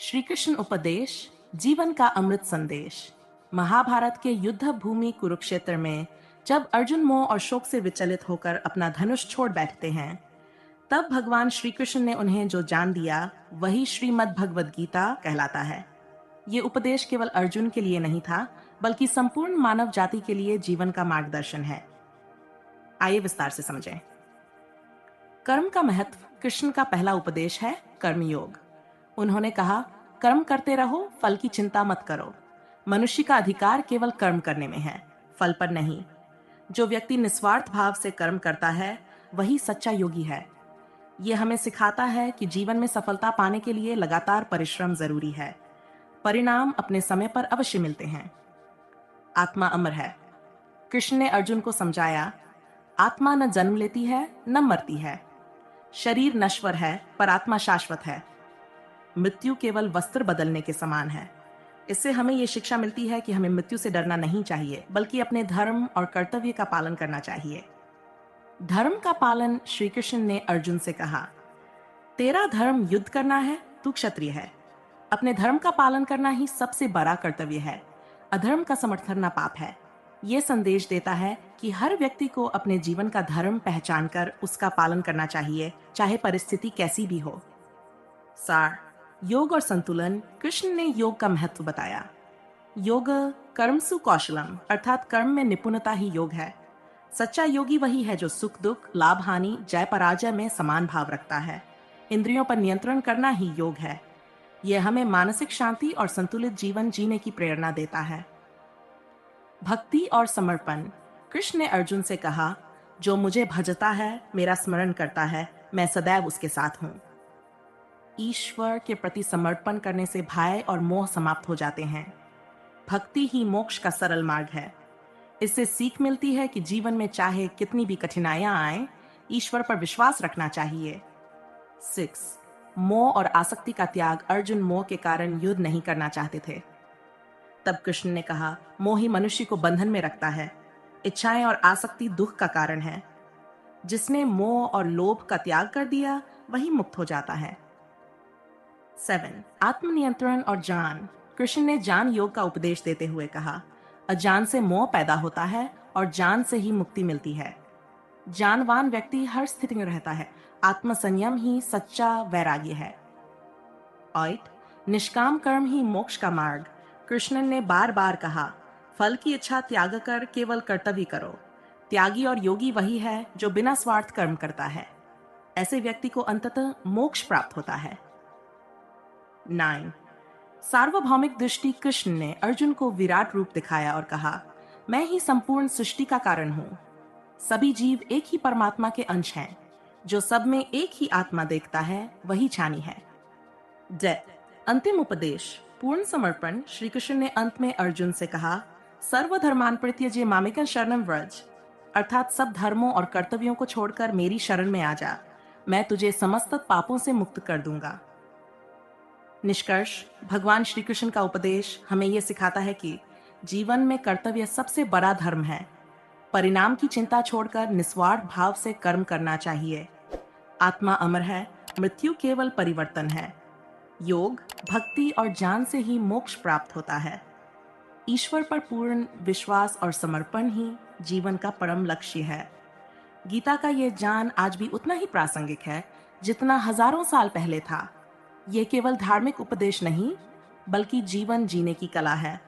श्री कृष्ण उपदेश, जीवन का अमृत संदेश। महाभारत के युद्ध भूमि कुरुक्षेत्र में जब अर्जुन मोह और शोक से विचलित होकर अपना धनुष छोड़ बैठते हैं, तब भगवान श्री कृष्ण ने उन्हें जो ज्ञान दिया वही श्रीमद् भगवद गीता कहलाता है। ये उपदेश केवल अर्जुन के लिए नहीं था, बल्कि संपूर्ण मानव जाति के लिए जीवन का मार्गदर्शन है। आइए विस्तार से समझें। कर्म का महत्व। कृष्ण का पहला उपदेश है कर्मयोग। उन्होंने कहा, कर्म करते रहो, फल की चिंता मत करो। मनुष्य का अधिकार केवल कर्म करने में है, फल पर नहीं। जो व्यक्ति निस्वार्थ भाव से कर्म करता है वही सच्चा योगी है। यह हमें सिखाता है कि जीवन में सफलता पाने के लिए लगातार परिश्रम जरूरी है। परिणाम अपने समय पर अवश्य मिलते हैं। आत्मा अमर है। कृष्ण ने अर्जुन को समझाया, आत्मा न जन्म लेती है न मरती है। शरीर नश्वर है पर आत्मा शाश्वत है। मृत्यु केवल वस्त्र बदलने के समान है। इससे हमें ये शिक्षा मिलती है कि हमें मृत्यु से डरना नहीं चाहिए, बल्कि अपने धर्म और कर्तव्य का पालन करना चाहिए। धर्म का पालन। श्री कृष्ण ने अर्जुन से कहा, तेरा धर्म युद्ध करना है, तू क्षत्रिय है। अपने धर्म का पालन करना ही सबसे बड़ा कर्तव्य है। अधर्म का समर्थन करना पाप है। ये संदेश देता है कि हर व्यक्ति को अपने जीवन का धर्म पहचानकर उसका पालन करना चाहिए, चाहे परिस्थिति कैसी भी हो। सार, योग और संतुलन। कृष्ण ने योग का महत्व बताया। योग कर्मसु कौशलम, अर्थात कर्म में निपुणता ही योग है। सच्चा योगी वही है जो सुख दुख, लाभ हानि, जय पराजय में समान भाव रखता है। इंद्रियों पर नियंत्रण करना ही योग है। यह हमें मानसिक शांति और संतुलित जीवन जीने की प्रेरणा देता है। भक्ति और समर्पण। कृष्ण ने अर्जुन से कहा, जो मुझे भजता है, मेरा स्मरण करता है, मैं सदैव उसके साथ हूँ। ईश्वर के प्रति समर्पण करने से भय और मोह समाप्त हो जाते हैं। भक्ति ही मोक्ष का सरल मार्ग है। इससे सीख मिलती है कि जीवन में चाहे कितनी भी कठिनाइयां आए, ईश्वर पर विश्वास रखना चाहिए। 6. मोह और आसक्ति का त्याग। अर्जुन मोह के कारण युद्ध नहीं करना चाहते थे। तब कृष्ण ने कहा, मोह ही मनुष्य को बंधन में रखता है। इच्छाएं और आसक्ति दुख का कारण है। जिसने मोह और लोभ का त्याग कर दिया वही मुक्त हो जाता है। 7. आत्मनियंत्रण और ज्ञान। कृष्ण ने ज्ञान योग का उपदेश देते हुए कहा, अज्ञान से मोह पैदा होता है और ज्ञान से ही मुक्ति मिलती है। ज्ञानवान व्यक्ति हर स्थिति में रहता है। आत्मसंयम ही सच्चा वैराग्य है। 8. निष्काम कर्म ही मोक्ष का मार्ग। कृष्ण ने बार बार कहा, फल की इच्छा त्याग कर केवल कर्तव्य करो। त्यागी और योगी वही है जो बिना स्वार्थ कर्म करता है। ऐसे व्यक्ति को अंततः मोक्ष प्राप्त होता है। 9. सार्वभौमिक दृष्टि। कृष्ण ने अर्जुन को विराट रूप दिखाया और कहा, मैं ही संपूर्ण सृष्टि का कारण हूँ। सभी जीव एक ही परमात्मा के अंश हैं। जो सब में एक ही आत्मा देखता है वही ज्ञानी है। अंतिम उपदेश, पूर्ण समर्पण। श्री कृष्ण ने अंत में अर्जुन से कहा, सर्वधर्मान परित्यज्य मामेकं शरणं व्रज, अर्थात सब धर्मों और कर्तव्यों को छोड़कर मेरी शरण में आ जा। मैं तुझे समस्त पापों से मुक्त कर दूंगा। निष्कर्ष, भगवान श्री कृष्ण का उपदेश हमें यह सिखाता है कि जीवन में कर्तव्य सबसे बड़ा धर्म है। परिणाम की चिंता छोड़कर निस्वार्थ भाव से कर्म करना चाहिए। आत्मा अमर है, मृत्यु केवल परिवर्तन है। योग, भक्ति और ज्ञान से ही मोक्ष प्राप्त होता है। ईश्वर पर पूर्ण विश्वास और समर्पण ही जीवन का परम लक्ष्य है। गीता का यह ज्ञान आज भी उतना ही प्रासंगिक है जितना हजारों साल पहले था। ये केवल धार्मिक उपदेश नहीं, बल्कि जीवन जीने की कला है।